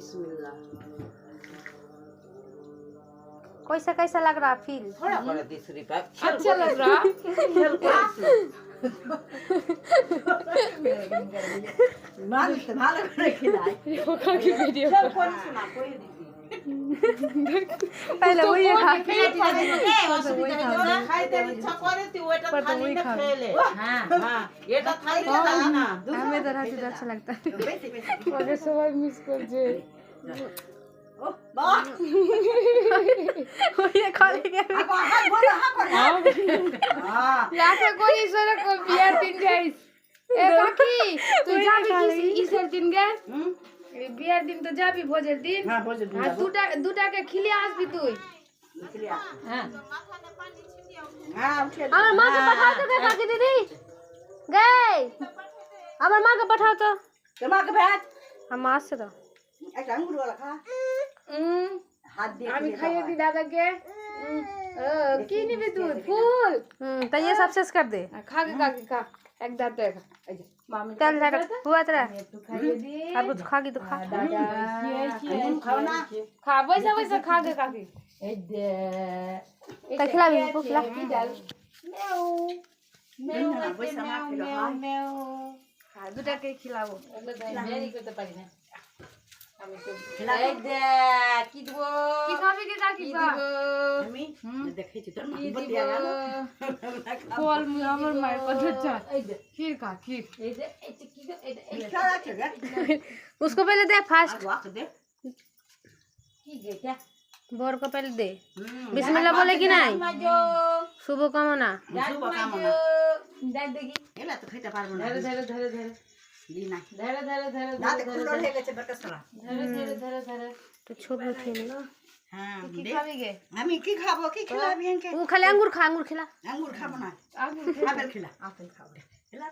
बिस्मिल्लाह। कैसा लग रहा फील? थोड़ा बड़ा तीसरी पाइप अच्छा लग रहा। भालो करे खिलाए योगा की वीडियो चल कौन सुना कोई दीदी पहले वही खा खाइते इच्छा करे ती ओटा थाली में खेले हां हां एटा थाली में खा ना हमें तो रात अच्छा लगता है बेसी बेसी আগে সবাই মিস করছে। ओ बाबा वही खा लेंगे अब हाथ बोल हां कर हां লাফে করি সরে কো বিয়ার দিন গাইস। এ কাকি তুই যাবি কি ইসের দিন গে? বিয়ার দিন তো যাবি ভোজের দিন। हां बोल दे আর দুটাকে খিলে আসবি তুই। हां हां उठे আমার মাকে পাঠাও তো কাকি দিদি গই আমার মাকে পাঠাও তো তোমা के भात हम আসছে তো एक अंगूर वाला खा हाथ दे আমি খাইয়ে দি দাদাকে। কি নিবি তুই? ফুল। तो ये सबसे कर दे খা গে কাকি খা। এক দাঁত খা। এই যে মামি चल जा हुआ तेरा একটু খাইয়ে দি। और कुछ खागी तो खा দাদা अंगूर खाओ ना খা বসে বসে খা গে কাকি। এই দে तो खिलाबी को खिला কি ডাল মেও মেও না, বইসা মা খেলো, মেও হয়। মেও খা দুটাকে খিলাবো। দেরি করতে পারি না আমি তো खिला এই দে কি দিব কি খাবি কি কাকি দিব আমি দেখেছি তোর মা কি বলিয়া গেল দিব ফল আমার মায়ের কথা চল এই দে ক্ষীর খা ক্ষীর এই যে এটা কি গো এটা क्या रखेगा उसको पहले दे फास्ट आगवा के दे কি গে क्या बोर को पहले दे बिस्मिल्लाह बोले कि नहीं মাজো शुभ कामना शुभ कामना দেখ দেখি এলা তো খেতে পারবো না ধরে ধরে ধরে ধরে দি না ধরে ধরে ধরে দাঁতে খুলো হয়ে গেছে বেটা সারা ধরে ধরে ধরে ধরে तो छोड़ खेल হ্যাঁ কি দে খাবি গে আমি কি খাবো কি খিলাবি এনকে वो खाली अंगूर खा अंगूर खिला আঙ্গুর খাবো না আগুন আপেল খিলা আপেল খাবো খেলা